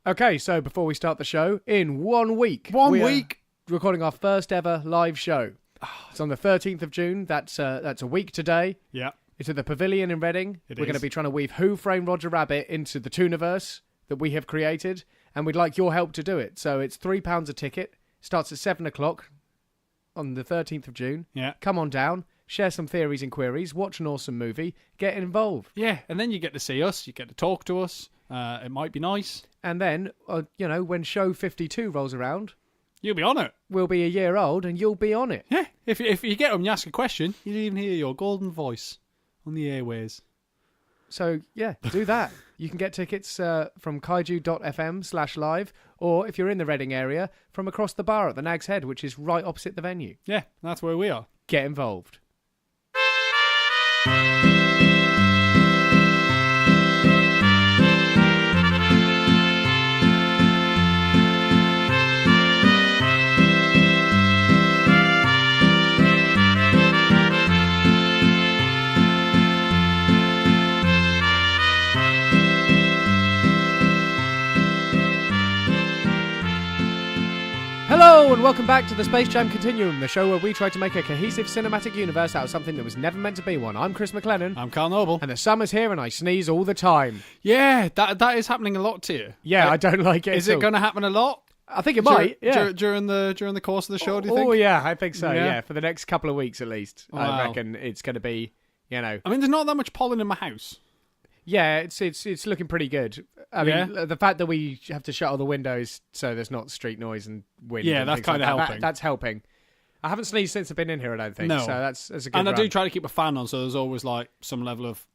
Okay, so before we start the show, in 1 week... One week? Recording our first ever live show. It's on the 13th of June. That's a week today. Yeah. It's at the Pavilion in Reading. We're going to be trying to weave Who Framed Roger Rabbit into the Tooniverse that we have created, and we'd like your help to do it. So it's £3 a ticket. Starts at 7 o'clock on the 13th of June. Yeah. Come on down, share some theories and queries, watch an awesome movie, get involved. Yeah, and then you get to see us, you get to talk to us. It might be nice. And then, when show 52 rolls around... You'll be on it. We'll be a year old and you'll be on it. Yeah, if you get up and you ask a question, you'll even hear your golden voice on the airways. So, yeah, do that. You can get tickets from kaiju.fm/live, or if you're in the Reading area, from across the bar at the Nag's Head, which is right opposite the venue. Yeah, that's where we are. Get involved. Hello and welcome back to the Space Jam Continuum, the show where we try to make a cohesive cinematic universe out of something that was never meant to be one. I'm Chris McLennan. I'm Carl Noble. And the summer's here and I sneeze all the time. Yeah, that is happening a lot to you. Yeah, I don't like it. Is it going to happen a lot? I think it might, yeah. During the course of the show, do you think? Oh, yeah, I think so, yeah. For the next couple of weeks at least. Wow. I reckon it's going to be, I mean, there's not that much pollen in my house. Yeah, it's looking pretty good. I mean, the fact that we have to shut all the windows so there's not street noise and wind. Yeah, and that's kind of helping. That's helping. I haven't sneezed since I've been in here, I don't think. No. So that's a good And run. I do try to keep a fan on, so there's always like some level of,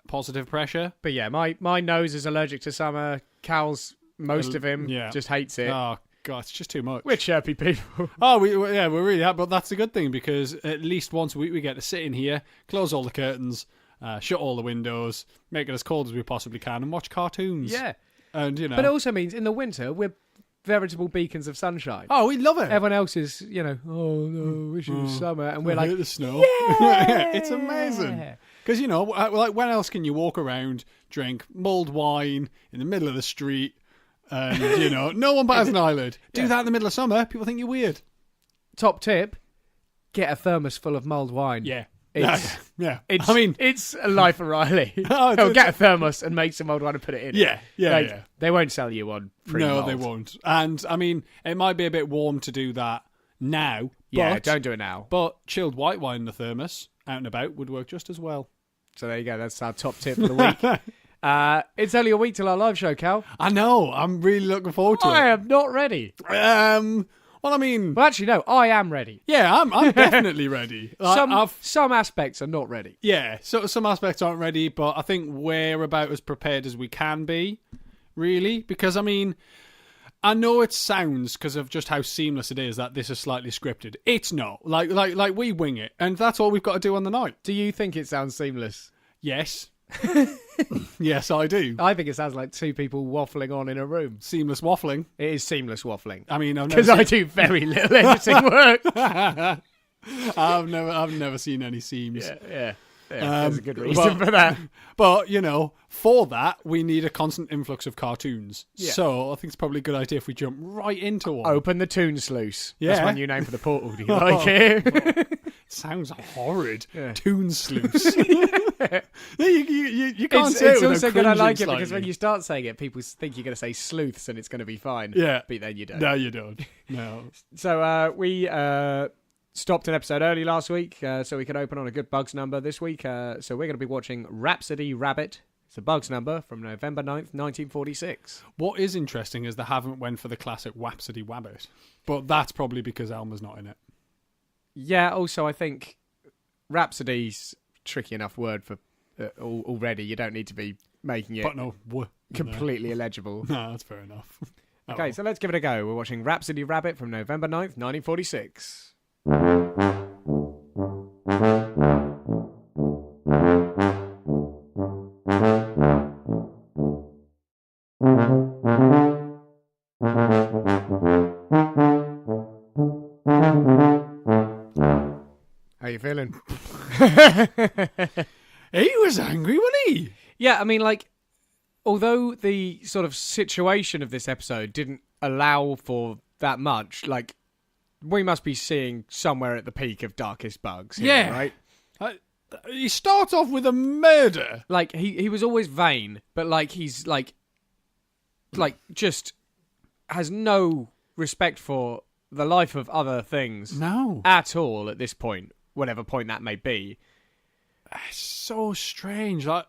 positive pressure. But yeah, my nose is allergic to summer. Cal's, most of him, just hates it. Oh, God, it's just too much. We're chirpy people. Oh, we're really happy, but that's a good thing because at least once a week we get to sit in here, close all the curtains, shut all the windows, make it as cold as we possibly can, and watch cartoons. Yeah. And, But it also means in the winter, we're veritable beacons of sunshine. Oh, we love it. Everyone else is, oh, no, wish it was summer. And we're I like, hate the snow. Yeah! It's amazing. Because, like, when else can you walk around, drink mulled wine in the middle of the street, and, no one bats an eyelid. Do that in the middle of summer, people think you're weird. Top tip, get a thermos full of mulled wine. Yeah. It's a life of Riley. Get a thermos and make some mulled wine and put it in. Yeah. They won't sell you one free No, mulled. they won't. And, I mean, it might be a bit warm to do that now. Yeah, but, don't do it now. But chilled white wine in the thermos, out and about, would work just as well. So there you go. That's our top tip for the week. It's only a week till our live show, Cal. I know. I'm really looking forward to it. I am not ready. Well, I mean... Well, actually, no. I am ready. Yeah, I'm definitely ready. Some aspects are not ready. Yeah, so some aspects aren't ready, but I think we're about as prepared as we can be, really. Because, I mean, I know it sounds, because of just how seamless it is, that this is slightly scripted. It's not. Like we wing it, and that's all we've got to do on the night. Do you think it sounds seamless? Yes. Yes, I do. I think it sounds like two people waffling on in a room. Seamless waffling. It is seamless waffling. I mean, because I do very little editing work. I've never seen any seams. Yeah. There's a good reason for that. But, for that, we need a constant influx of cartoons. Yeah. So I think it's probably a good idea if we jump right into one. Open the Toon Sluice. Yeah. That's my new name for the portal. Do you like it? Sounds horrid. Yeah. Toon Sluice. You can't say it. It's also good I like it slightly. because when you start saying it, people think you're going to say sleuths and it's going to be fine. Yeah. But then you don't. No, you don't. No. So we stopped an episode early last week so we could open on a good Bugs number this week. So we're going to be watching Rhapsody Rabbit. It's a Bugs number from November 9th, 1946. What is interesting is they haven't went for the classic Whapsody Wabbit. But that's probably because Elmer's not in it. Yeah, also I think Rhapsody's tricky enough word for already. You don't need to be making it completely illegible. No, that's fair enough. Okay, so let's give it a go. We're watching Rhapsody Rabbit from November 9th, 1946. How you feeling? He was angry, wasn't he? Yeah, I mean, like, although the sort of situation of this episode didn't allow for that much, like, we must be seeing somewhere at the peak of Darkest Bugs here, right? He starts off with a murder. Like, he was always vain, but, like, he's, like, just has no respect for the life of other things at all at this point, whatever point that may be. It's so strange. Like,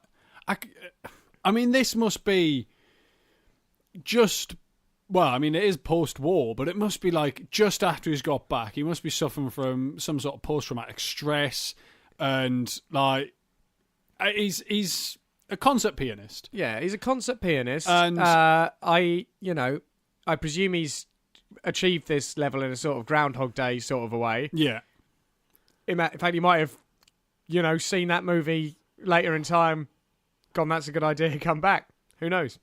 I mean, this must be just... Well, I mean, it is post-war, but it must be, like, just after he's got back. He must be suffering from some sort of post-traumatic stress, and, like, he's a concert pianist. Yeah, he's a concert pianist. And I presume he's achieved this level in a sort of Groundhog Day sort of a way. Yeah. In fact, he might have, seen that movie later in time, gone, that's a good idea, come back. Who knows?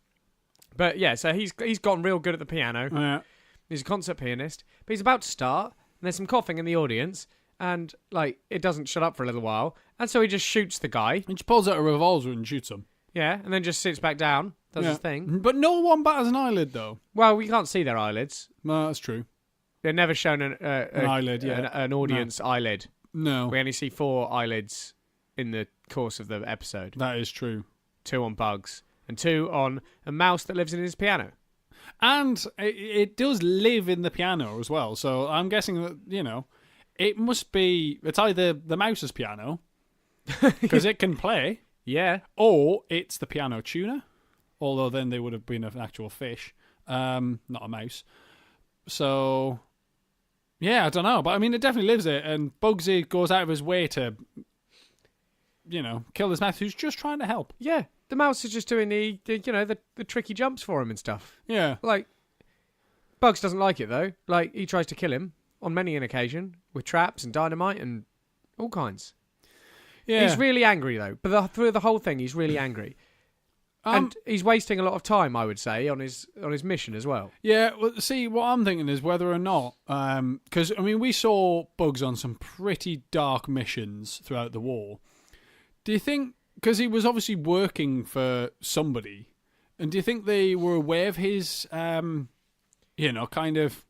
But yeah, so he's gotten real good at the piano. Yeah. He's a concert pianist. But he's about to start, and there's some coughing in the audience, and, like, it doesn't shut up for a little while. And so he just shoots the guy. He just pulls out a revolver and shoots him. Yeah, and then just sits back down, does his thing. But no one batters an eyelid, though. Well, we can't see their eyelids. No, that's true. They're never shown an eyelid, an audience eyelid. No. We only see 4 eyelids in the course of the episode. That is true. 2 on Bugs, and 2 on a mouse that lives in his piano. And it does live in the piano as well, so I'm guessing that, it must be... It's either the mouse's piano, because it can play, yeah, or it's the piano tuner, although then they would have been an actual fish, not a mouse. So, yeah, I don't know, but I mean, it definitely lives there, and Bugsy goes out of his way to, kill this mouse who's just trying to help. Yeah, the mouse is just doing the tricky jumps for him and stuff. Yeah. Like, Bugs doesn't like it, though. Like, he tries to kill him on many an occasion with traps and dynamite and all kinds. Yeah. He's really angry, though. But through the whole thing, he's really angry. And he's wasting a lot of time, I would say, on his mission as well. Yeah, well, see, what I'm thinking is whether or not... Because, I mean, we saw Bugs on some pretty dark missions throughout the war. Do you think... Because he was obviously working for somebody. And do you think they were aware of his, kind of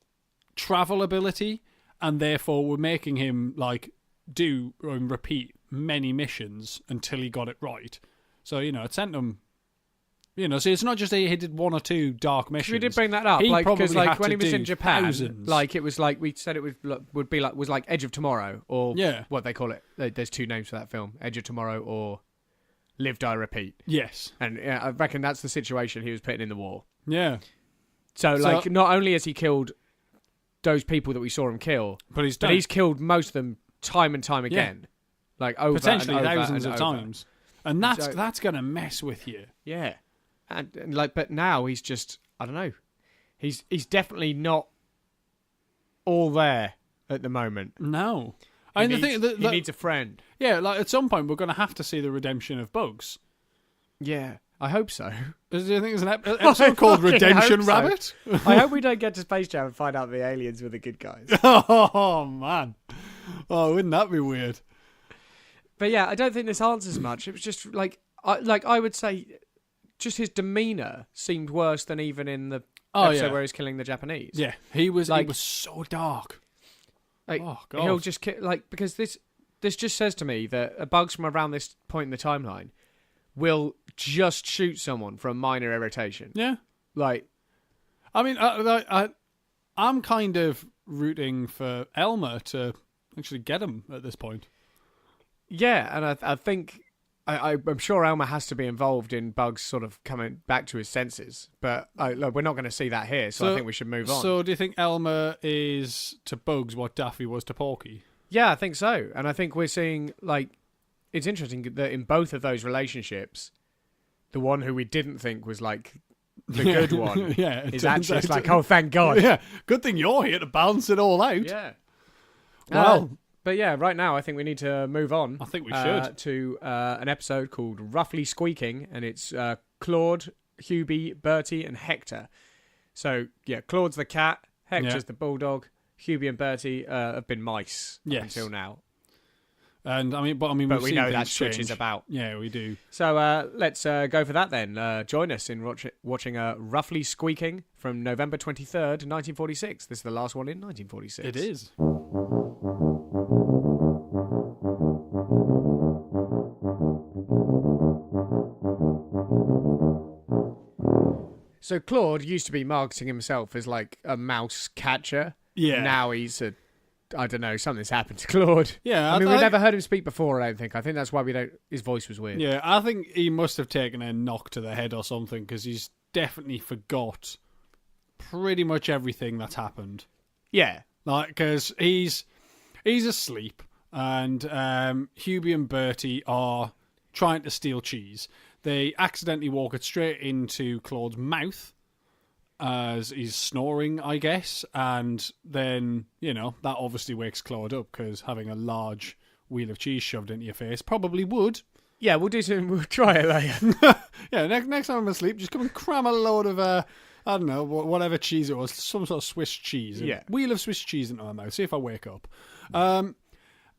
travel ability? And therefore were making him, like, do and repeat many missions until he got it right. So, it sent him... so it's not just that he did 1 or 2 dark missions. We did bring that up, because when he was in Japan, thousands. like it was like we said it would be like Edge of Tomorrow, or what they call it. There's 2 names for that film: Edge of Tomorrow or Live, Die, Repeat. Yes, and I reckon that's the situation he was putting in the war. Yeah. So not only has he killed those people that we saw him kill, but he's killed most of them time and time again, like over potentially and over thousands and of over. times, and that's gonna mess with you. Yeah. And but now he's just, I don't know. He's definitely not all there at the moment. No. He needs a friend. Yeah, like at some point we're going to have to see the redemption of Bugs. Yeah, I hope so. Do you think there's an episode called Redemption Rabbit? I hope we don't get to Space Jam and find out the aliens were the good guys. Oh, man. Oh, wouldn't that be weird? But yeah, I don't think this answers much. It was just I would say... Just his demeanour seemed worse than even in the episode where he's killing the Japanese. Yeah, he was so dark. Like, oh God, he'll just because this just says to me that a Bugs from around this point in the timeline will just shoot someone for a minor irritation. Yeah, like, I mean, I'm kind of rooting for Elmer to actually get him at this point. Yeah, and I think. I'm sure Elmer has to be involved in Bugs sort of coming back to his senses, but look, we're not going to see that here, so I think we should move on. So do you think Elmer is to Bugs what Daffy was to Porky? Yeah, I think so, and I think we're seeing, like, it's interesting that in both of those relationships, the one who we didn't think was, like, the good one is actually like, oh, thank God. Yeah, good thing you're here to balance it all out. Yeah. Well... But yeah, right now I think we need to move on. I think we should. To an episode called Roughly Squeaking, and it's Claude, Hubie, Bertie, and Hector. So yeah, Claude's the cat, Hector's the bulldog, Hubie and Bertie have been mice until now. And I mean, but we've we seen know things that Switch change. is about. Yeah, we do. So let's go for that then. Join us in watching Roughly Squeaking from November 23rd, 1946. This is the last one in 1946. It is. So Claude used to be marketing himself as like a mouse catcher. Yeah. Now he's I don't know, something's happened to Claude. Yeah, I mean, we've never heard him speak before, I don't think. I think that's why his voice was weird. Yeah, I think he must have taken a knock to the head or something, because he's definitely forgot pretty much everything that's happened. Yeah. Like, because he's asleep, and Hubie and Bertie are trying to steal cheese. They accidentally walk it straight into Claude's mouth as he's snoring, I guess. And then, that obviously wakes Claude up, because having a large wheel of cheese shoved into your face probably would. Yeah, we'll try it later. Yeah, next time I'm asleep, just come and cram a load of, I don't know, whatever cheese it was, some sort of Swiss cheese. Yeah. Wheel of Swiss cheese into my mouth, see if I wake up.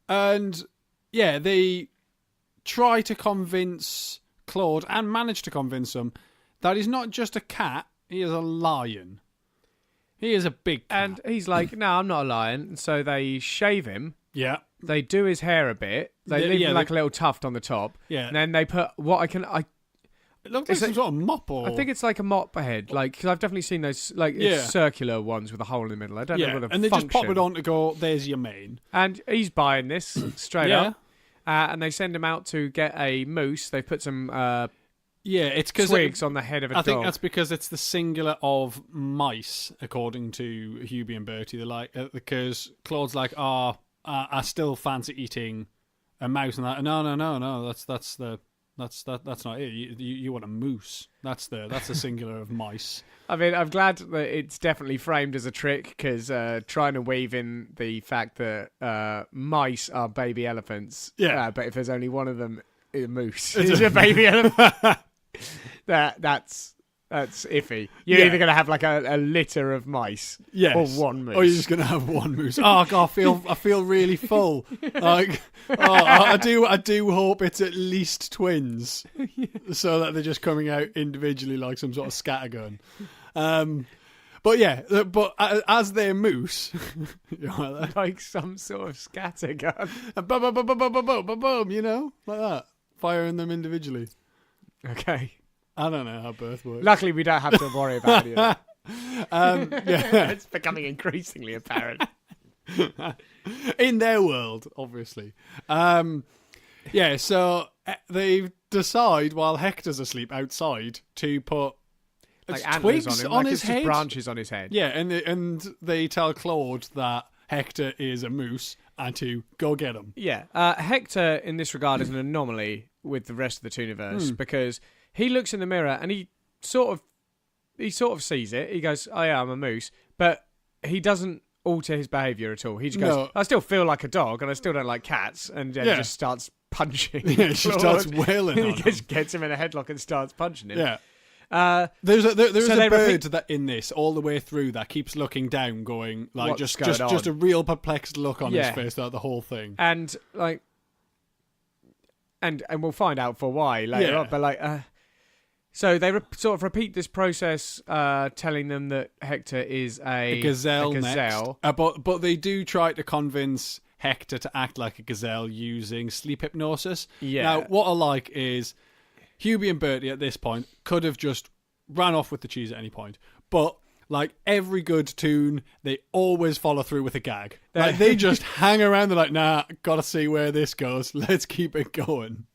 And, yeah, they try to convince Claude, and manage to convince him, that he's not just a cat, he is a lion. He is a big cat. And he's like, no, I'm not a lion. So they shave him. Yeah. They do his hair a bit. They leave him like a little tuft on the top. Yeah. And then they put it looks like some sort of mop, or... I think it's like a mop head. Like, because I've definitely seen those, it's circular ones with a hole in the middle. I don't know what a and they function. just pop it on to go, there's your mane. And he's buying this straight up. And they send him out to get a moose. They put some it's because twigs on the head of a dog. I think that's because it's the singular of mice, according to Hubie and Bertie. They're like, because Claude's like, I still fancy eating a mouse, and that. No, that's not it. You want a moose. That's the singular of mice. I mean, I'm glad that it's definitely framed as a trick, because trying to weave in the fact that mice are baby elephants. Yeah. But if there's only one of them, a moose is a baby elephant. That's iffy. You're either going to have like a litter of mice, or one moose. Or you're just going to have one moose. Oh God, I feel really full. Like, I do hope it's at least twins, so that they're just coming out individually like some sort of scattergun. But as their moose, like some sort of scattergun, boom, like that, firing them individually. Okay. I don't know how birth works. Luckily, we don't have to worry about any of that. It's becoming increasingly apparent. In their world, obviously. So they decide, while Hector's asleep outside, to put like twigs on his head. Branches on his head. Yeah, and they tell Claude that Hector is a moose and to go get him. Yeah. Hector, in this regard, is an anomaly with the rest of the Tooniverse, because he looks in the mirror and he sort of sees it. He goes, "Oh yeah, I'm a moose," but he doesn't alter his behaviour at all. He just goes, "I still feel like a dog, and I still don't like cats," and then just starts punching. Yeah, she starts wailing. He just gets him in a headlock and starts punching him. Yeah. There's a bird that in this all the way through that keeps looking down, going like just a real perplexed look on his face throughout the whole thing, and like, and we'll find out for why later on. But like, so they sort of repeat this process, telling them that Hector is a gazelle. But they do try to convince Hector to act like a gazelle using sleep hypnosis. Yeah. Now, what I like is Hubie and Bertie at this point could have just ran off with the cheese at any point, but like every good tune, they always follow through with a gag. Like they just hang around. They're like, "Nah, gotta see where this goes. Let's keep it going,"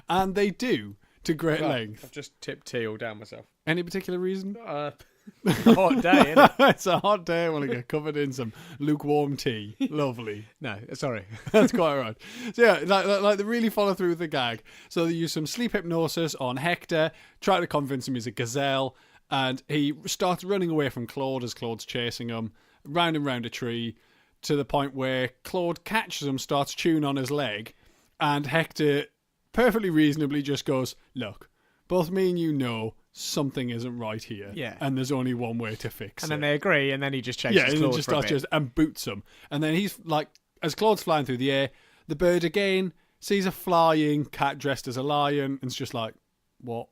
and they do to great length. I've just tipped tea all down myself. Any particular reason? Hot day, isn't it? It's a hot day. I want to get covered in some lukewarm tea. Lovely. No, sorry. That's quite right. So yeah, like they really follow through with the gag. So they use some sleep hypnosis on Hector, try to convince him he's a gazelle, and he starts running away from Claude as Claude's chasing him, round and round a tree, to the point where Claude catches him, starts chewing on his leg, and Hector perfectly reasonably just goes, "Look, both me and you know something isn't right here. Yeah. And there's only one way to fix it." And then they agree, and then he just chases Claude just for a starts bit. and boots him. And then he's like, as Claude's flying through the air, the bird again sees a flying cat dressed as a lion, and it's just like, what?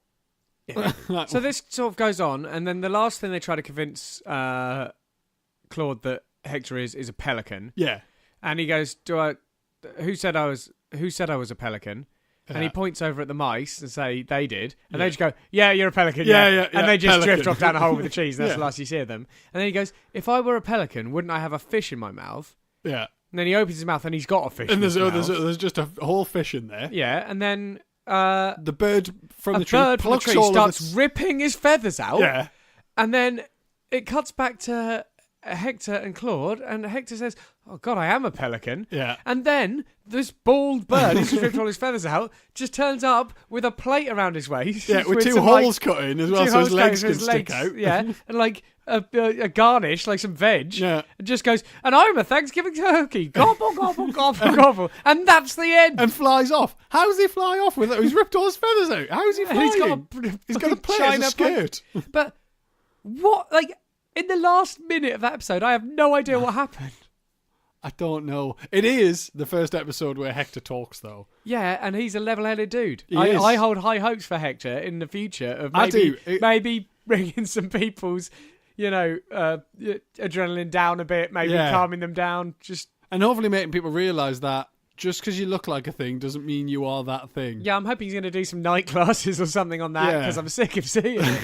Yeah. Like, So this sort of goes on, and then the last thing they try to convince Claude that Hector is a pelican. yeah. And he goes, who said I was a pelican? And he points over at the mice and say they did. And they just go, yeah, you're a pelican. Yeah. And they just pelican. drift off down a hole with the cheese. And that's Yeah. the last you see of them. And then he goes, if I were a pelican, wouldn't I have a fish in my mouth? Yeah. And then he opens his mouth and he's got a fish And in his mouth. there's just a whole fish in there. Yeah, and then The bird from a the tree bird from the plucks tree all starts of its... ripping his feathers out. Yeah. And then it cuts back to Hector and Claude, and Hector says, oh God, I am a pelican. Yeah. And then this bald bird who's just ripped all his feathers out just turns up with a plate around his waist. Yeah, with two some, holes cut in as well, two so his holes cut legs in can his stick legs, out. Yeah, and like a garnish, like some veg. Yeah. And just goes, and I'm a Thanksgiving turkey. Gobble, gobble, gobble, gobble. And that's the end. And flies off. How does he fly off with it? He's ripped all his feathers out. How is he And flying? he's got a plate as a China skirt. plate. But what, like, in the last minute of that episode, I have no idea what happened. I don't know. It is the first episode where Hector talks, though. Yeah, and he's a level-headed dude. He is. I hold high hopes for Hector in the future of I do. maybe bringing some people's, adrenaline down a bit, maybe Yeah. calming them down. Just And hopefully making people realise that just because you look like a thing doesn't mean you are that thing. yeah, I'm hoping he's going to do some night classes or something on that Yeah. because I'm sick of seeing it.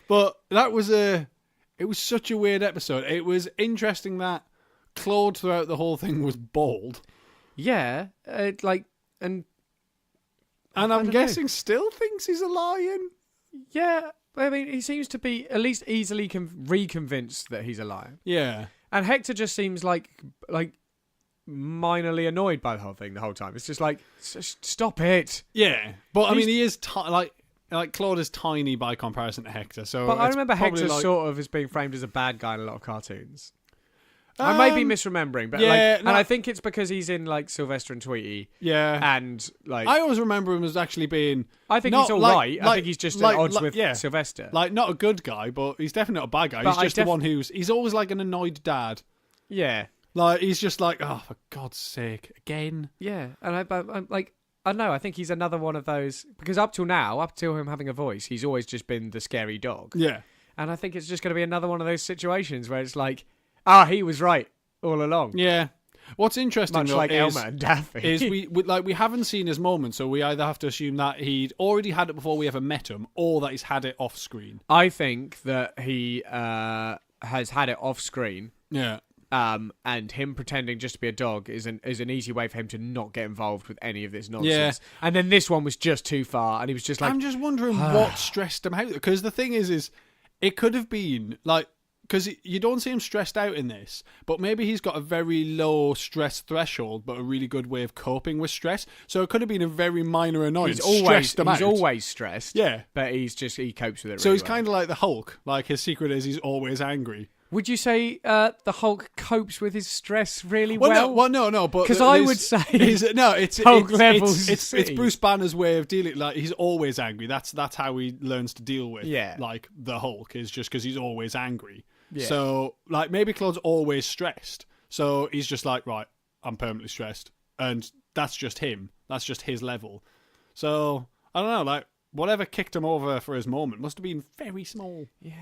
But that was it was such a weird episode. It was interesting that Claude throughout the whole thing was bald. Yeah, and And I I'm don't guessing still thinks he's a lion. yeah. I mean, he seems to be at least easily reconvinced that he's a lion. Yeah. And Hector just seems like minorly annoyed by the whole thing the whole time. It's just like, stop it. Yeah. But I He's- mean, he is like Claude is tiny by comparison to Hector. So But I it's remember probably Hector like, sort of as being framed as a bad guy in a lot of cartoons. I may be misremembering, but yeah, and no. I think it's because he's in like Sylvester and Tweety, Yeah. and like I always remember him as actually being I think not he's all like- right. I like- think he's just like- at odds like- with yeah. Sylvester. like not a good guy, but he's definitely not a bad guy. But He's I just the one he's always like an annoyed dad. Yeah, Like he's just like, oh, for God's sake, again. yeah, and I'm like. I don't know. I think he's another one of those because up till him having a voice, he's always just been the scary dog. Yeah. And I think it's just going to be another one of those situations where it's like, he was right all along. Yeah. What's interesting Much though, like is, Elmer and Daffy. is we haven't seen his moment, so we either have to assume that he'd already had it before we ever met him, or that he's had it off screen. I think that he has had it off screen. Yeah. And him pretending just to be a dog is an easy way for him to not get involved with any of this nonsense. Yeah. And then this one was just too far, and he was just like, I'm just wondering what stressed him out. Because the thing is it could have been like, because you don't see him stressed out in this, but maybe he's got a very low stress threshold, but a really good way of coping with stress. So it could have been a very minor annoyance. he's Stressed him out. always stressed. Yeah. But he copes with it. So really he's well. kind of like the Hulk. Like his secret is he's always angry. Would you say the Hulk copes with his stress really well? No, but because I would say it's Hulk levels it's city. Bruce Banner's way of dealing. Like he's always angry. That's how he learns to deal with. Yeah. Like the Hulk is just because he's always angry. Yeah. So like maybe Claude's always stressed. So he's just like, right, I'm permanently stressed, and that's just him. That's just his level. So I don't know. Like whatever kicked him over for his moment must have been very small. Yeah.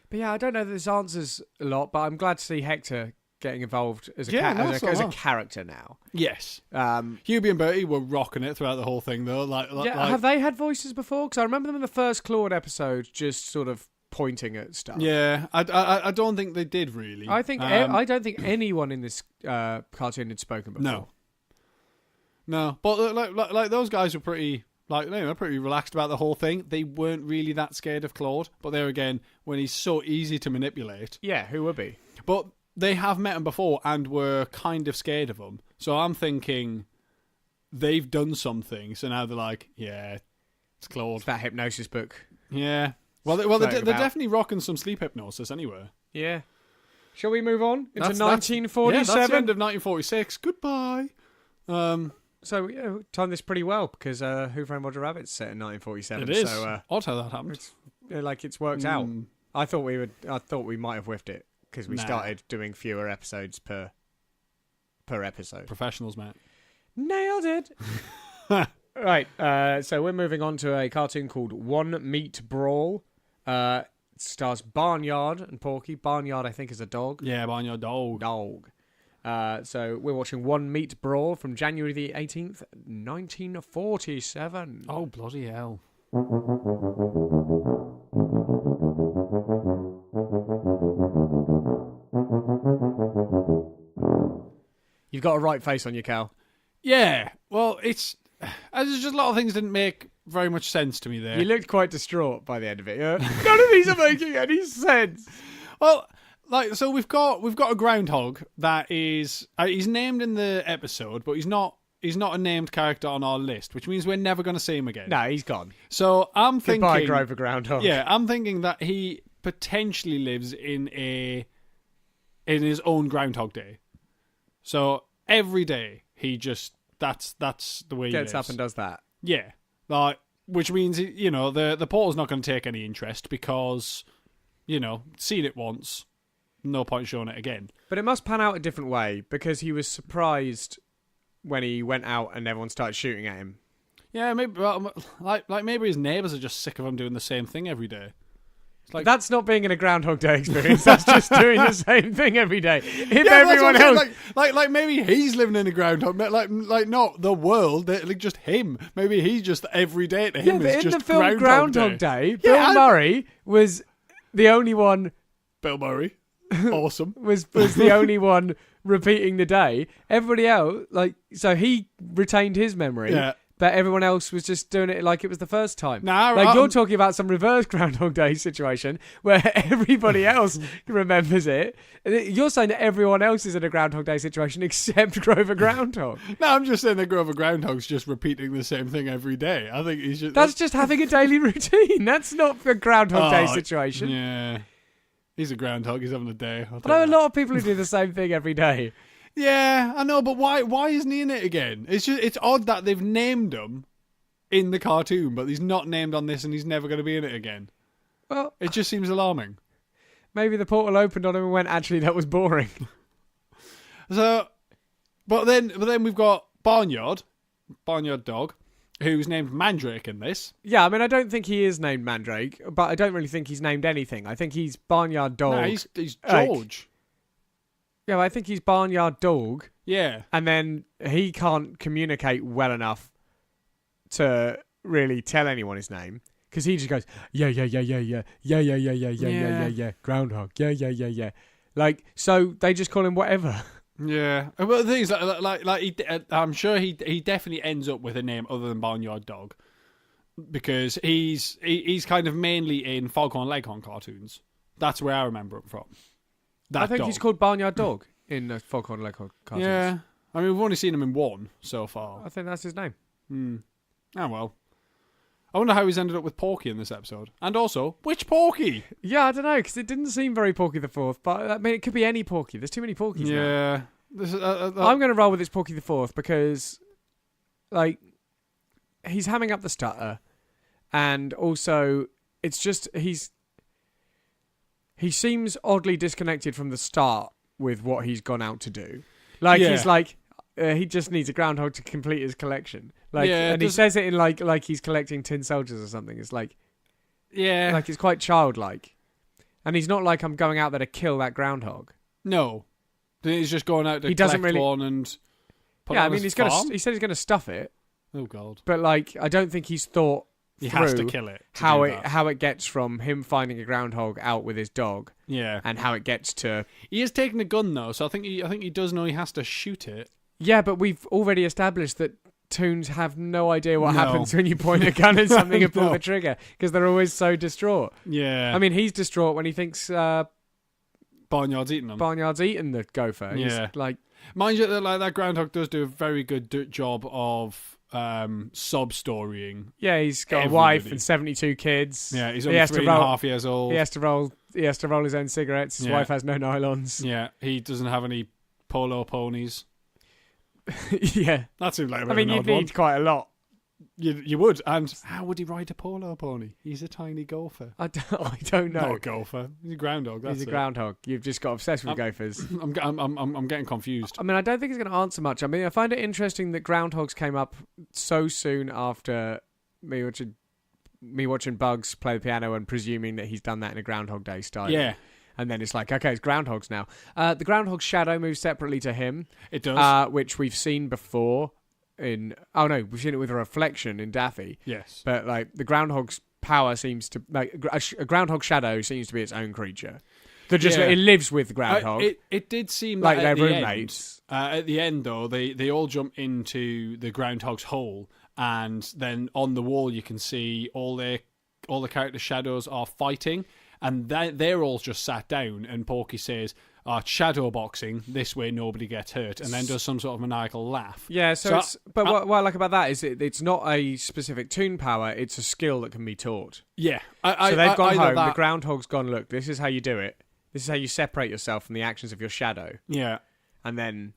But yeah, I don't know that this answers a lot, but I'm glad to see Hector getting involved as a as a character now. Yes. Um, Hubie and Bertie were rocking it throughout the whole thing, though. have they had voices before? Because I remember them in the first Claude episode, just sort of pointing at stuff. Yeah, I don't think they did really. I think I don't think anyone in this cartoon had spoken before. No, but like those guys were pretty. Like, they were pretty relaxed about the whole thing. They weren't really that scared of Claude. But there again, when he's so easy to manipulate. Yeah, who would be? But they have met him before and were kind of scared of him. So I'm thinking they've done something. So now they're like, yeah, it's Claude. It's that hypnosis book. Yeah. Well, they're definitely rocking some sleep hypnosis anyway. Yeah. Shall we move on into That's 1947? that's the end of 1946. Goodbye. So timed this pretty well because Who Framed Roger Rabbit's set in 1947. It is. So, odd how that happened. it's worked out. I thought we might have whiffed it because we started doing fewer episodes per episode. Professionals, mate. Nailed it. Right, so we're moving on to a cartoon called One Meat Brawl. It stars Barnyard and Porky. Barnyard, I think, is a dog. Yeah, Barnyard dog. Dog. So we're watching One Meat Brawl from January the 18th, 1947. Oh, bloody hell. You've got a right face on you, Cal. Yeah, well, there's just a lot of things didn't make very much sense to me there. You looked quite distraught by the end of it. Yeah? None of these are making any sense. Well, so we've got a groundhog that is he's named in the episode, but he's not a named character on our list, which means we're never going to see him again. No, he's gone. So I'm thinking, goodbye, Grover Groundhog. Yeah, I'm thinking that he potentially lives in his own Groundhog Day. So every day he just that's the way he gets lives. up and does that. Yeah, which means the portal's not going to take any interest because seen it once, no point showing it again. But it must pan out a different way because he was surprised when he went out and everyone started shooting at him. Yeah, maybe maybe his neighbours are just sick of him doing the same thing every day. That's not being in a Groundhog Day experience. That's just doing the same thing every day. If everyone else, like maybe he's living in a groundhog, like not the world, like just him. Maybe he's just every day to him is in just the film Groundhog Day, Yeah, Bill Murray was the only one. Bill Murray, awesome. was the only one repeating the day. Everybody else, so he retained his memory. Yeah. But everyone else was just doing it like it was the first time. Nah, you're talking about some reverse Groundhog Day situation where everybody else remembers it. You're saying that everyone else is in a Groundhog Day situation except Grover Groundhog. No, I'm just saying that Grover Groundhog's just repeating the same thing every day. I think he's just... That's just having a daily routine. That's not a Groundhog Day situation. Yeah. He's a groundhog. He's having a day. I know a lot of people who do the same thing every day. Yeah, I know, but why isn't he in it again? It's odd that they've named him in the cartoon, but he's not named on this and he's never going to be in it again. Well, it just seems alarming. Maybe the portal opened on him and went, actually, that was boring. So, but then we've got Barnyard Dog, who's named Mandrake in this. Yeah, I mean, I don't think he is named Mandrake, but I don't really think he's named anything. I think he's Barnyard Dog. No, he's George. Yeah, I think he's Barnyard Dog. Yeah. And then he can't communicate well enough to really tell anyone his name. Because he just goes, yeah, groundhog, yeah. So they just call him whatever. Yeah. Well, the thing is, I'm sure he definitely ends up with a name other than Barnyard Dog. Because he's kind of mainly in Foghorn Leghorn cartoons. That's where I remember him from. I think he's called Barnyard Dog in the Foghorn Leghorn cartoons. Yeah. I mean, we've only seen him in one so far. I think that's his name. Oh, well. I wonder how he's ended up with Porky in this episode. And also, which Porky? Yeah, I don't know, because it didn't seem very Porky the Fourth, but I mean, it could be any Porky. There's too many Porkies now. Yeah. I'm going to roll with it's Porky the Fourth because, he's hamming up the stutter, and also, it's just, he seems oddly disconnected from the start with what he's gone out to do. He's he just needs a groundhog to complete his collection. He says it in like he's collecting tin soldiers or something. It's it's quite childlike. And he's not like, I'm going out there to kill that groundhog. No. He's just going out to collect one and put it on his farm? He said he's going to stuff it. Oh, God. But, I don't think he's thought he has to kill it. How it gets from him finding a groundhog out with his dog. Yeah. And how it gets to... He is taking a gun, though, so I think he does know he has to shoot it. Yeah, but we've already established that toons have no idea what happens when you point a gun at something and pull the trigger, because they're always so distraught. Yeah. I mean, he's distraught when he thinks Barnyard's eating them. Barnyard's eating the gopher. Yeah. He's mind you, that groundhog does do a very good job of sub-storying. Yeah, he's got a wife and 72 kids. Yeah, he's only 3.5 years old. He has to roll his own cigarettes. His wife has no nylons. Yeah, he doesn't have any polo ponies. Yeah. That seems like you need quite a lot You would. And how would he ride a polo pony? He's a tiny gopher. I don't know. Not a gopher. He's a groundhog. That's He's a groundhog. You've just got obsessed with gophers. I'm getting confused. I mean, I don't think it's going to answer much. I mean, I find it interesting that groundhogs came up so soon after me watching Bugs play the piano and presuming that he's done that in a Groundhog Day style. Yeah. And then it's like, okay, it's groundhogs now. The groundhog shadow moves separately to him. It does. Which we've seen before we've seen it with a reflection in Daffy. Yes. But like the groundhog's power seems to a groundhog shadow seems to be its own creature. That just it lives with the groundhog. It did seem like they're roommates. At the end, though, they all jump into the groundhog's hole, and then on the wall you can see all the character shadows are fighting, and they're all just sat down. And Porky says, shadow boxing, this way nobody gets hurt, and then does some sort of maniacal laugh. Yeah, what I like about that is it's not a specific toon power, it's a skill that can be taught. Yeah. So they've gone home, the groundhog's gone, look, this is how you do it. This is how you separate yourself from the actions of your shadow. Yeah. And then...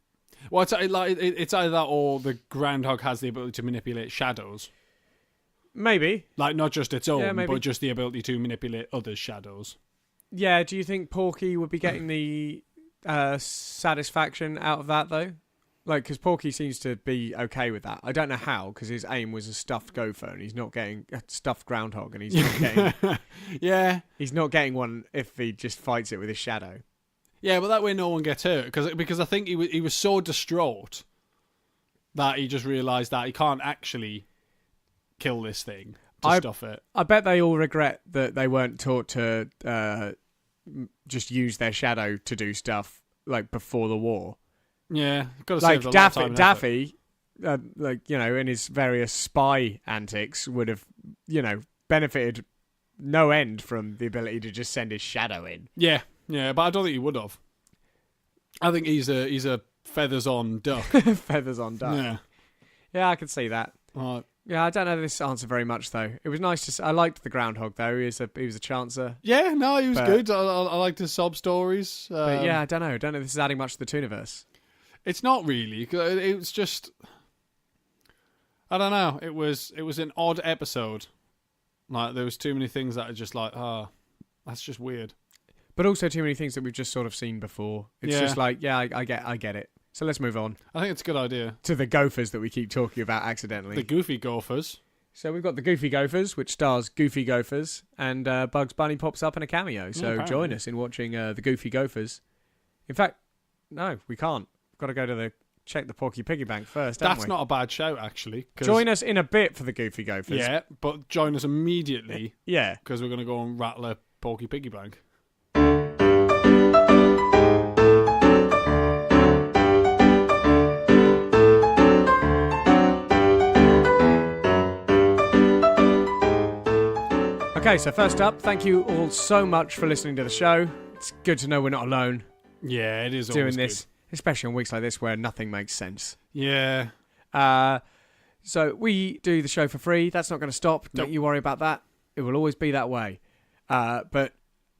Well, it's either that or the groundhog has the ability to manipulate shadows. Maybe. Like, not just its own, but just the ability to manipulate others' shadows. Yeah, do you think Porky would be getting the satisfaction out of that, though? Like, because Porky seems to be okay with that. I don't know how, because his aim was a stuffed gopher, and he's not getting a stuffed groundhog, and he's not getting... Yeah. He's not getting one if he just fights it with his shadow. Yeah, but that way no one gets hurt, because I think he was so distraught that he just realised that he can't actually kill this thing to stuff it. I bet they all regret that they weren't taught to just use their shadow to do stuff, like, before the war. Yeah, got to like save a lot of time and Daffy, in his various spy antics, would have, benefited no end from the ability to just send his shadow in. Yeah, but I don't think he would have. I think he's a feathers on duck. Feathers on duck. Yeah, I could see that. Yeah, I don't know this answer very much though. It was nice to. I liked the groundhog though. He was a chancer. Yeah, no, he was good. I liked his sob stories. But yeah, I don't know. If this is adding much to the Tooniverse. It's not really. It was just. I don't know. It was an odd episode. Like there was too many things that are just like, that's just weird. But also too many things that we've just sort of seen before. It's just like, I get it. So let's move on. I think it's a good idea. To the gophers that we keep talking about accidentally. The goofy gophers. So we've got the Goofy Gophers, which stars Goofy Gophers, and Bugs Bunny pops up in a cameo. So join us in watching the Goofy Gophers. In fact, no, we can't. We've got to go to check the Porky Piggy Bank first, haven't we? That's not a bad shout, actually. Join us in a bit for the Goofy Gophers. Yeah, but join us immediately. Yeah. Because we're going to go and rattle a Porky Piggy Bank. Okay, so first up, thank you all so much for listening to the show. It's good to know we're not alone. Yeah, it is doing this, especially on weeks like this where nothing makes sense. Yeah. So we do the show for free. That's not going to stop. Don't you worry about that. It will always be that way. But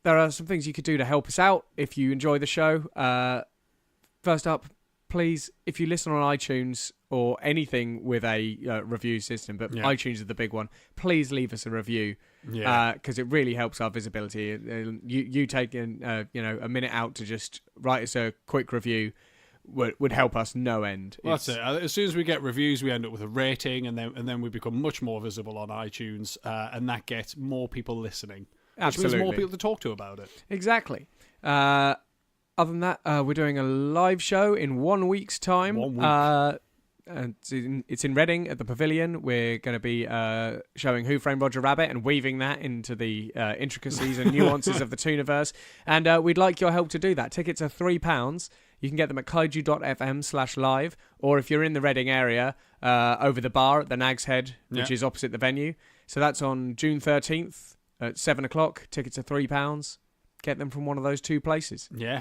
there are some things you could do to help us out if you enjoy the show. First up, please, if you listen on iTunes or anything with a review system, but iTunes is the big one, please leave us a review. Yeah, because it really helps our visibility. You taking a minute out to just write us a quick review would help us no end. Well, that's it. As soon as we get reviews, we end up with a rating, and then we become much more visible on iTunes, and that gets more people listening. Absolutely, which means more people to talk to about it. Exactly. Other than that, we're doing a live show in 1 week's time. 1 week. And it's in Reading at the Pavilion. We're going to be showing Who Framed Roger Rabbit and weaving that into the intricacies and nuances of the Tooniverse. And we'd like your help to do that. Tickets are £3. You can get them at kaiju.fm/live, or if you're in the Reading area, over the bar at the Nag's Head, which is opposite the venue. So that's on June 13th at 7 o'clock. Tickets are £3. Get them from one of those two places. Yeah.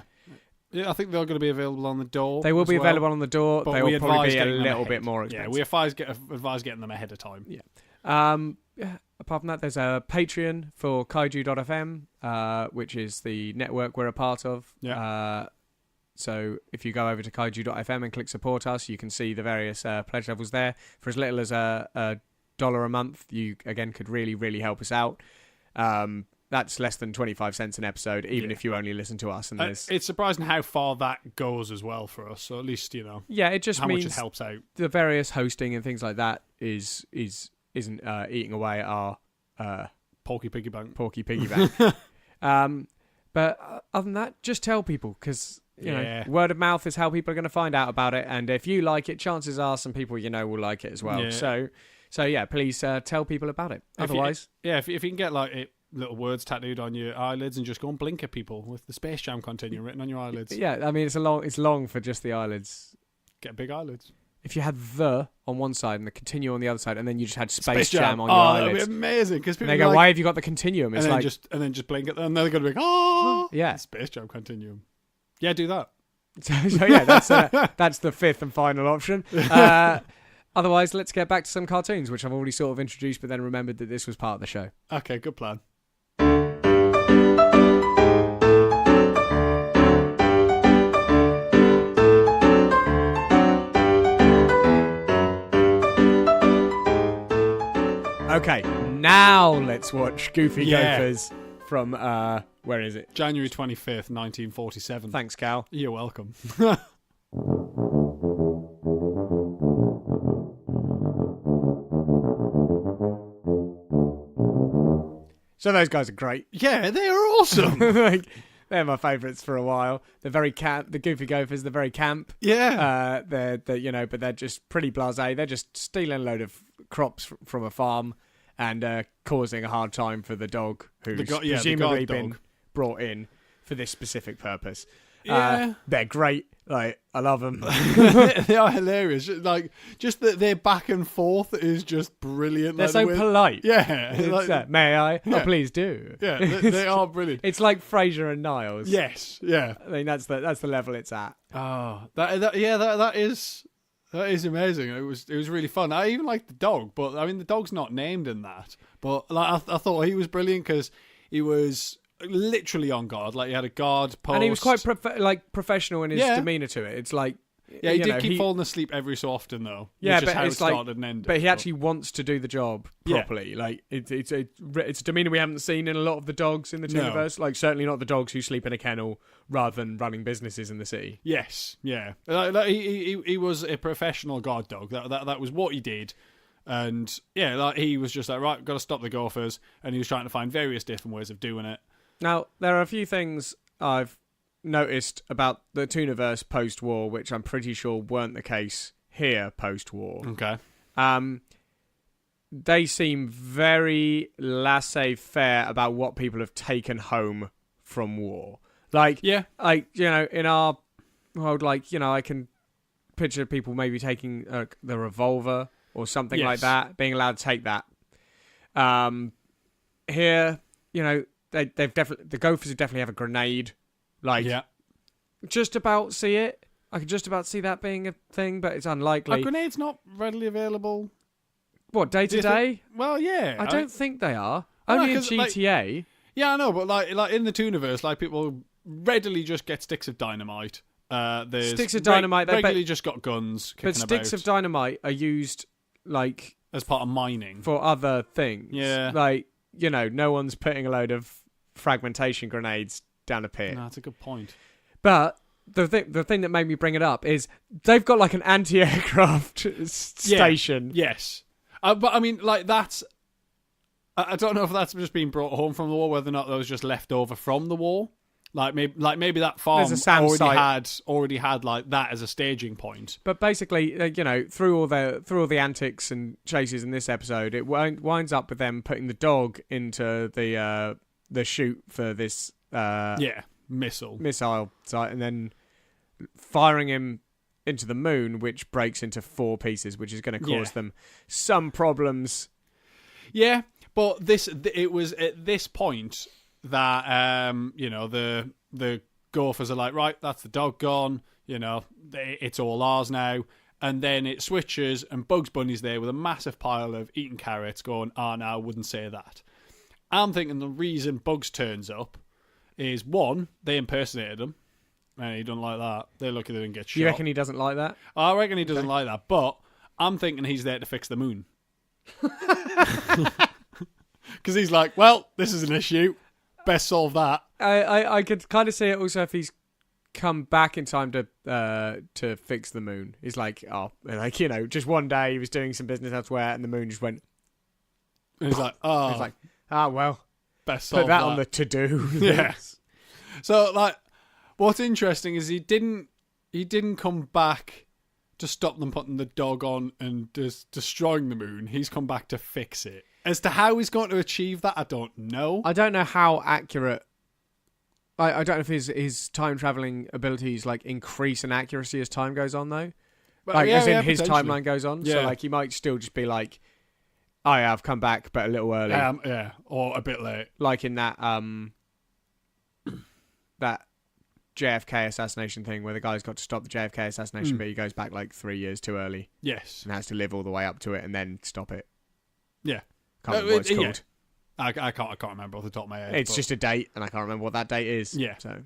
Yeah, I think they're going to be available on the door. They will be available on the door. They will probably be a little bit more expensive. Yeah, we advise getting them ahead of time. Yeah. Apart from that, there's a Patreon for kaiju.fm, which is the network we're a part of. Yeah. So if you go over to kaiju.fm and click support us, you can see the various pledge levels there. For as little as $1 a month, you again could really, really help us out. That's less than 25 cents an episode, even if you only listen to us. And it's surprising how far that goes as well for us. So at least yeah, it just how means much it helps out. The various hosting and things like that isn't eating away at our Porky Piggy Bank. But other than that, just tell people, because you know, word of mouth is how people are going to find out about it. And if you like it, chances are some people will like it as well. Yeah. So yeah, please tell people about it. Otherwise, if you can get little words tattooed on your eyelids and just go and blink at people with the Space Jam Continuum written on your eyelids. Yeah, I mean it's long for just the eyelids. Get big eyelids. If you had the on one side and the Continuum on the other side, and then you just had Space Jam on your eyelids, that'd be amazing. Because people they go, "Why have you got the Continuum?" It's and then just blink at them, and they're going to be like, yeah, Space Jam Continuum. Yeah, do that. So yeah, that's the fifth and final option. Otherwise, let's get back to some cartoons, which I've already sort of introduced, but then remembered that this was part of the show. Okay, good plan. Okay, now let's watch Goofy Gophers from, where is it? January 25th, 1947. Thanks, Cal. You're welcome. So those guys are great. Yeah, they are awesome. They're my favourites for a while. They're very camp. The Goofy Gophers, they're very camp. Yeah. They're but they're just pretty blasé. They're just stealing a load of crops from a farm and causing a hard time for the dog who's presumably been brought in for this specific purpose. Yeah. They're great. Like, I love them. They are hilarious. Just that their back and forth is just brilliant. They're so polite. Yeah. May I? Yeah. Oh, please do. Yeah, they are brilliant. It's like Frasier and Niles. Yes. Yeah. I mean, that's the level it's at. Oh, that is amazing. It was really fun. I even liked the dog, but I mean the dog's not named in that. But I thought he was brilliant because he was literally on guard. Like he had a guard post, and he was quite professional in his demeanour to it. It's like he did keep falling asleep every so often though. Yeah, which is but how it's it started and ended. But he actually wants to do the job properly. Yeah. Like it's a demeanour we haven't seen in a lot of the dogs in the universe. Like certainly not the dogs who sleep in a kennel rather than running businesses in the city. Yes, yeah. He was a professional guard dog. That was what he did. And he was just like, right, got to stop the Gophers, and he was trying to find various different ways of doing it. Now, there are a few things I've noticed about the Tooniverse post-war, which I'm pretty sure weren't the case here post-war. Okay. They seem very laissez-faire about what people have taken home from war. In our world, I can picture people maybe taking the revolver or something like that, being allowed to take that. Here, they've definitely, the Gophers definitely have a grenade. Just about see it. I could just about see that being a thing, but it's unlikely. A grenade's not readily available. What, day to day? Well, yeah. I don't think they are. Only in GTA. Yeah, I know, but like in the Tooniverse, people readily just get sticks of dynamite. There's sticks of dynamite. Regularly just got guns kicking about. But sticks of dynamite are used as part of mining for other things. Yeah. No one's putting a load of fragmentation grenades down a pit. No, that's a good point. But the thing that made me bring it up is they've got an anti-aircraft station. Yes. But I mean, that's... I don't know if that's just been brought home from the war, whether or not that was just left over from the war. Maybe that farm already had that as a staging point. But basically, through all the antics and chases in this episode, it winds up with them putting the dog into the chute for this missile site, and then firing him into the moon, which breaks into 4 pieces, which is going to cause them some problems. Yeah, but it was at this point that the Gophers are like, right, that's the dog gone, it's all ours now. And then it switches and Bugs Bunny's there with a massive pile of eaten carrots going, no, I wouldn't say that. I'm thinking the reason Bugs turns up is, one, they impersonated him and he doesn't like that. They're lucky they didn't get shot. You reckon he doesn't like that? I reckon he doesn't like that, but I'm thinking he's there to fix the moon. Because he's like, well, this is an issue. Best solve that. I could kind of see it also if he's come back in time to fix the moon. He's like, just one day he was doing some business elsewhere and the moon just went. And he's like, oh. He's like, well, best solve put that on the to-do. Yes. So, like, what's interesting is he didn't come back to stop them putting the dog on and destroying the moon. He's come back to fix it. As to how he's going to achieve that, I don't know. I don't know how accurate. I don't know if his time traveling abilities like increase in accuracy as time goes on though. Like as in his timeline goes on. Yeah. So like he might still just be like, I've come back but a little early. Yeah, or a bit late. Like in that that JFK assassination thing where the guy's got to stop the JFK assassination but he goes back like 3 years too early. Yes. And has to live all the way up to it and then stop it. Yeah. Can't remember what it's called. I can't remember off the top of my head. It's just a date, and I can't remember what that date is. Yeah. So,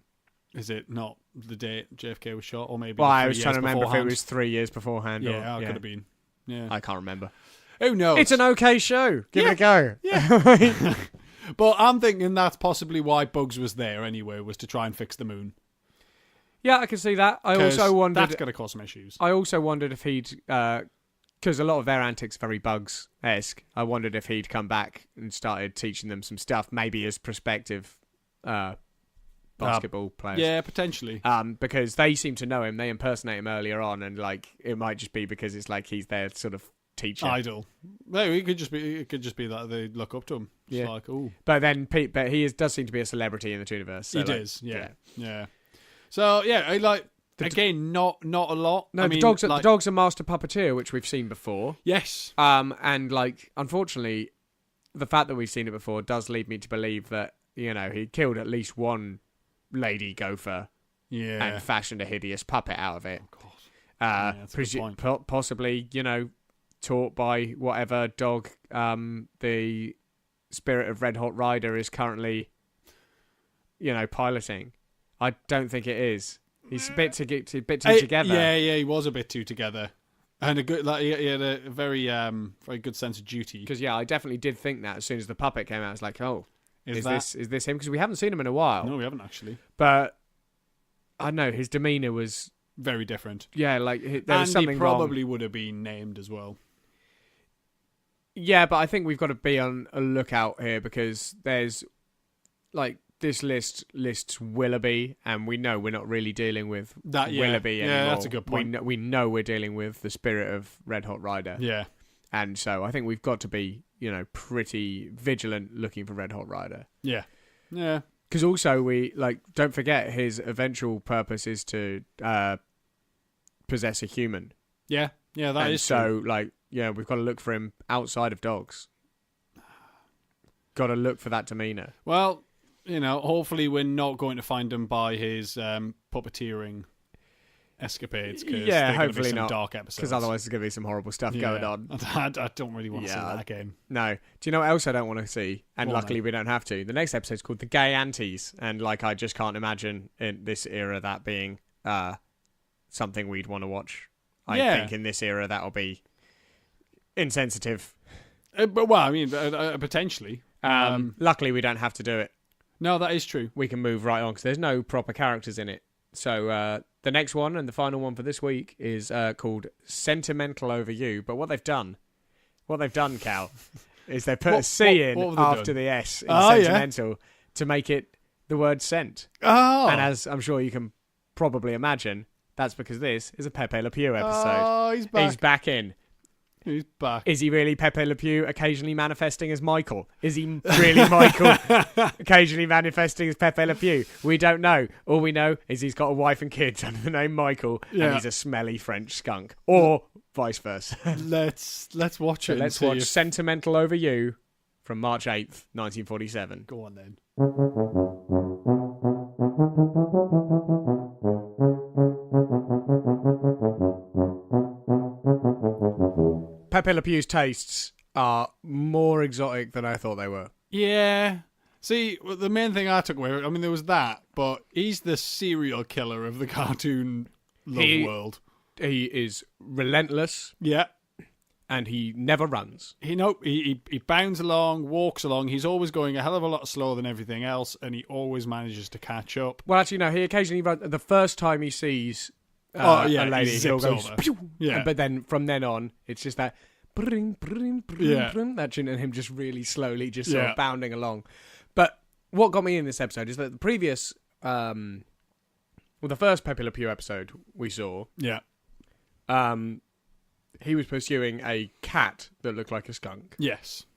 is it not the date JFK was shot, or maybe? Well, I was trying to remember if it was 3 years beforehand. Yeah, it could have been. Yeah, I can't remember. Who knows? It's an okay show. Give it a go. Yeah. But I'm thinking that's possibly why Bugs was there anyway, was to try and fix the moon. Yeah, I can see that. I also wondered that's going to cause some issues. I also wondered if he'd. Because a lot of their antics are very Bugs-esque. I wondered if he'd come back and started teaching them some stuff, maybe as prospective basketball players. Yeah, potentially. Because they seem to know him. They impersonate him earlier on, and like it might just be because it's like he's their sort of teacher. Idol. No, it could just be that they look up to him. It's like, ooh. But then does seem to be a celebrity in the Tooniverse. So he does, yeah. So, yeah, I like... Again, not a lot. No, the dog's a master puppeteer, which we've seen before. Yes. And like, unfortunately, the fact that we've seen it before does lead me to believe that he killed at least one lady gopher, and fashioned a hideous puppet out of it. Oh God. That's a good point. Possibly, taught by whatever dog the spirit of Red Hot Rider is currently, piloting. I don't think it is. He's a bit too together. Yeah, he was a bit too together, and he had a very good sense of duty. Because I definitely did think that as soon as the puppet came out, I was like, oh, is this him? Because we haven't seen him in a while. No, we haven't actually. But I don't know, his demeanor was very different. Yeah, like there was something he probably wrong. would have been named as well. Yeah, but I think we've got to be on a lookout here because there's like. This lists Willoughby, and we know we're not really dealing with Willoughby anymore. Yeah, that's a good point. We know we're dealing with the spirit of Red Hot Rider. Yeah. And so I think we've got to be, pretty vigilant looking for Red Hot Rider. Yeah. Yeah. Because also don't forget his eventual purpose is to possess a human. Yeah. Yeah, that is so, true. we've got to look for him outside of dogs. Got to look for that demeanor. Well... hopefully we're not going to find him by his puppeteering escapades. Hopefully some not. Dark episodes. Because otherwise there's going to be some horrible stuff going on. I don't really want to see that again. No. Do you know what else I don't want to see? And luckily we don't have to. The next episode's called The Gay Antis. And I just can't imagine in this era that being something we'd want to watch. I think in this era that'll be insensitive. Potentially. Luckily we don't have to do it. No, that is true. We can move right on because there's no proper characters in it. So the next one and the final one for this week is called Sentimental Over You. But what they've done, Cal, is they put a C in after the S in sentimental to make it the word scent. Oh. And as I'm sure you can probably imagine, that's because this is a Pepe Le Pew episode. Oh, he's back. He's back in. He's back. Is he really Pepe Le Pew occasionally manifesting as Michael? Is he really Michael occasionally manifesting as Pepe Le Pew? We don't know. All we know is he's got a wife and kids under the name Michael, and he's a smelly French skunk. Or vice versa. Let's watch it. Let's watch Sentimental Over You from March 8th, 1947. Go on then. Pepe Le Pew's tastes are more exotic than I thought they were. Yeah. See, the main thing I took away, there was that, but he's the serial killer of the cartoon world. He is relentless. Yeah. and he never runs. He bounds along, walks along. He's always going a hell of a lot slower than everything else, and he always manages to catch up. Well, actually, no. He occasionally runs. The first time he sees a lady, he'll go, pew! But then from then on, it's just that bring, that tune, and him just really slowly, just sort of bounding along. But what got me in this episode is that the previous, the first Pepé Le Pew episode we saw, he was pursuing a cat that looked like a skunk. Yes.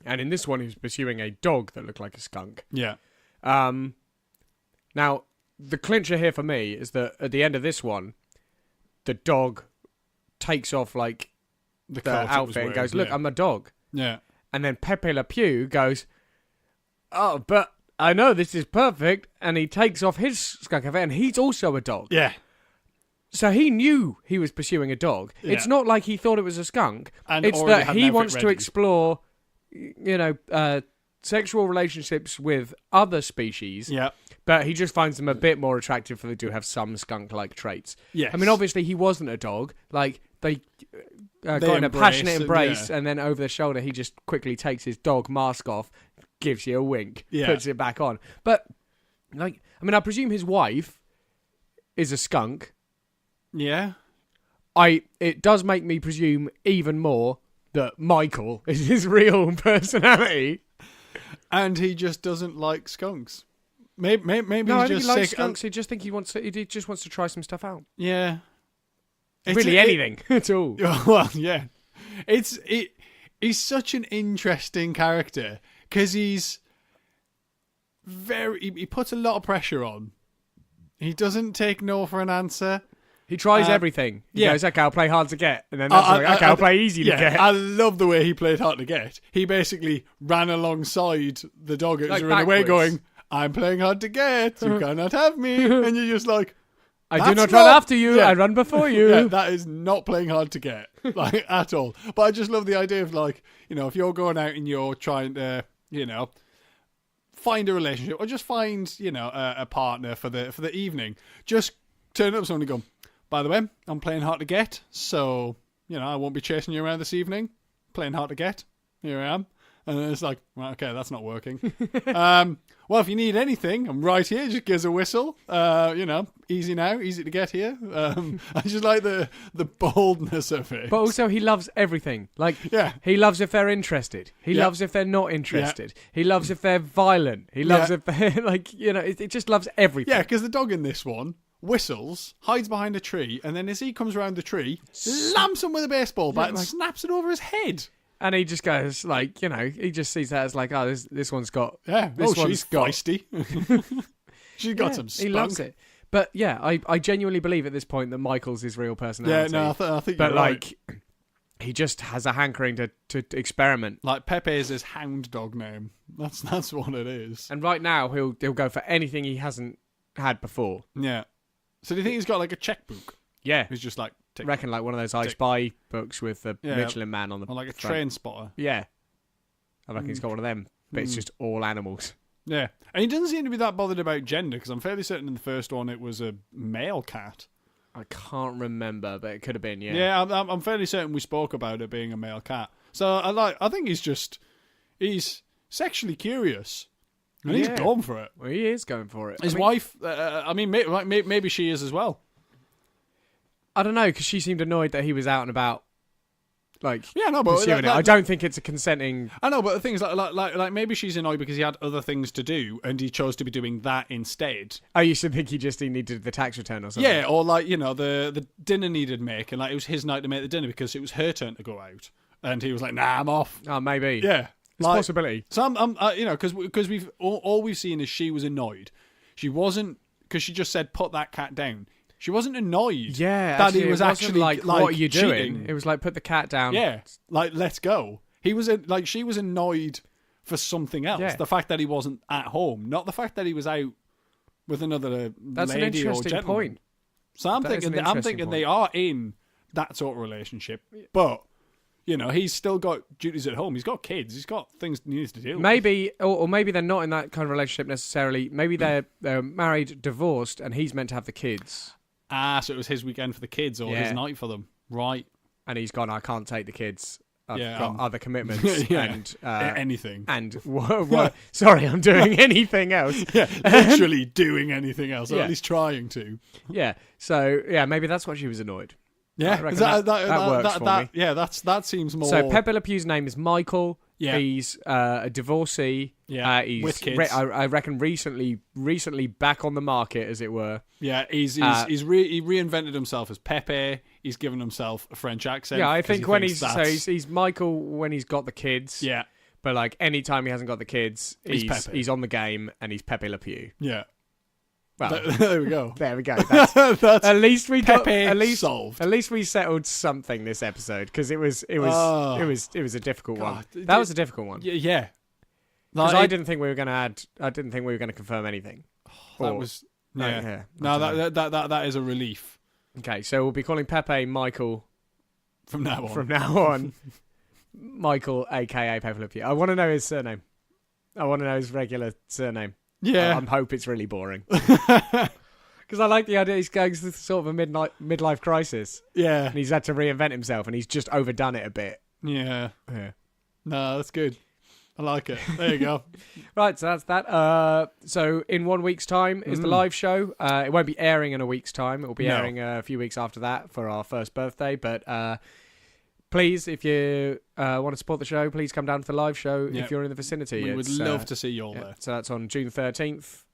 And in this one, he was pursuing a dog that looked like a skunk. Yeah. Now, the clincher here for me is that at the end of this one, the dog takes off like the outfit and goes, look, I'm a dog. Yeah. And then Pepé Le Pew goes, oh, but I know this is perfect. And he takes off his skunk outfit and he's also a dog. Yeah. So he knew he was pursuing a dog. Yeah. It's not like he thought it was a skunk. And it's that he wants to explore, sexual relationships with other species. Yeah. But he just finds them a bit more attractive for they do have some skunk-like traits. Yes. I mean, obviously he wasn't a dog. Like, they got in a passionate embrace and then over the shoulder he just quickly takes his dog mask off, gives you a wink, puts it back on. But, I presume his wife is a skunk. Yeah. It does make me presume even more that Michael is his real personality. And he just doesn't like skunks. Maybe no, he's I think just he likes sick. skunks. He just wants to try some stuff out. Yeah. Anything at all. Well, yeah. He's such an interesting character because he's he puts a lot of pressure on. He doesn't take no for an answer. He tries everything. He goes, okay, I'll play hard to get. And then I'll play easy to get. I love the way he played hard to get. He basically ran alongside the dog as running away going, I'm playing hard to get. You cannot have me. And you're just like, I do not run after you. I run before you. Yeah, that is not playing hard to get, like, at all. But I just love the idea of, like, if you're going out and you're trying to, find a relationship or just find, a partner for the evening, just turn up to someone and go, by the way, I'm playing hard to get, so, I won't be chasing you around this evening. Playing hard to get. Here I am. And then it's like, well, okay, that's not working. Well, if you need anything, I'm right here. Just gives a whistle. Easy now, easy to get here. I just like the boldness of it. But also, he loves everything. Like, he loves if they're interested. He loves if they're not interested. Yeah. He loves if they're violent. He loves if they're, it just loves everything. Yeah, because the dog in this one whistles, hides behind a tree, and then as he comes around the tree, slams him with a baseball bat and snaps it over his head. And he just goes, he just sees that as like, oh, this one's got... Yeah, she's feisty. She's got some spunk. He loves it. But, yeah, I genuinely believe at this point that Michael's his real personality. Yeah, no, I think you're right. But, he just has a hankering to experiment. Like, Pepe is his hound dog name. That's what it is. And right now, he'll go for anything he hasn't had before. Yeah. So do you think he's got, like, a checkbook? Yeah. He's just like... I reckon like one of those I Spy books with the Michelin Man on the or like a front. train spotter. Yeah. I reckon he's got one of them, but it's just all animals. Yeah. And he doesn't seem to be that bothered about gender, because I'm fairly certain in the first one it was a male cat. I can't remember, but it could have been, yeah. Yeah, I'm fairly certain we spoke about it being a male cat. So I think he's sexually curious. And he's going for it. Well, he is going for it. His wife, maybe she is as well. I don't know, because she seemed annoyed that he was out and about, pursuing it. I don't think it's a consenting... I know, but the thing is, like maybe she's annoyed because he had other things to do, and he chose to be doing that instead. I used to think he needed the tax return or something. Yeah, or the dinner needed making, like it was his night to make the dinner because it was her turn to go out, and he was like, "Nah, I'm off." Oh, maybe. Yeah, it's a possibility. So I'm because we've all we've seen is she was annoyed. She wasn't, because she just said, "Put that cat down." She wasn't annoyed. Yeah, that he was actually like, "What are you cheating. doing?" It was like, "Put the cat down." Yeah, like, let's go. He was she was annoyed for something else. Yeah. The fact that he wasn't at home, not the fact that he was out with another That's lady an interesting or gentleman. Point. So I'm thinking they are in that sort of relationship, but he's still got duties at home. He's got kids. He's got things he needs to do. Maybe, or maybe they're not in that kind of relationship necessarily. Maybe they're married, divorced, and he's meant to have the kids. So it was his weekend for the kids or his night for them. Right. and he's gone, I can't take the kids. I've Yeah, got other commitments and anything. And sorry, I'm doing anything else. Yeah, literally doing anything else, or Yeah. at least trying to. Yeah. So yeah, maybe that's why she was annoyed. Yeah, I reckon that works for me. Yeah, that seems more. So Pepé Le Pew's name is Michael. Yeah. He's a divorcee. Yeah, he's with kids. I reckon recently back on the market, as it were. Yeah, he reinvented himself as Pepe. He's given himself a French accent. Yeah, I think when he's that's- he's Michael when he's got the kids. Yeah, But like any time he hasn't got the kids, Pepe. he's on the game and he's Pepé Le Pew. yeah. Well, There we go. there we go. That's, That's at least we got Pepe solved. At least we settled something this episode because it was a difficult one. God. That was a difficult one Yeah. because Like, I didn't think we were going to add. I didn't think we were going to confirm anything. that was yeah. yeah, No, that is a relief Okay, so we'll be calling Pepe Michael from now on. from now on. Michael, aka Pepé Le Pew. I want to know his surname. I want to know his regular surname. Yeah. I hope it's really boring. Because I like the idea he's going through sort of a midlife crisis. Yeah. And he's had to reinvent himself and he's just overdone it a bit. Yeah. Yeah. No, that's good. I like it. There you go. Right, so that's that. So in 1 week's time is the live show. It won't be airing in a week's time. It will be airing a few weeks after that for our first birthday. But please, if you want to support the show, please come down to the live show if you're in the vicinity. We would love to see you all there. So that's on June 13th.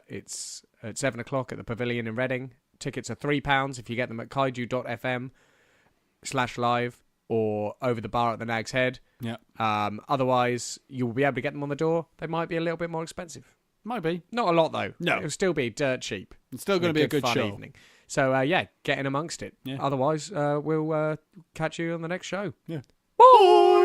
It's at 7 o'clock at the Pavilion in Reading. Tickets are £3 if you get them at kaiju.fm/live or over the bar at the Nag's Head. Yeah. Otherwise, you will be able to get them on the door. They might be a little bit more expensive. Might be. Not a lot, though. No. It'll still be dirt cheap. It's still going to be a good fun show. evening. So, get in amongst it. Yeah. Otherwise, we'll catch you on the next show. Yeah. Bye!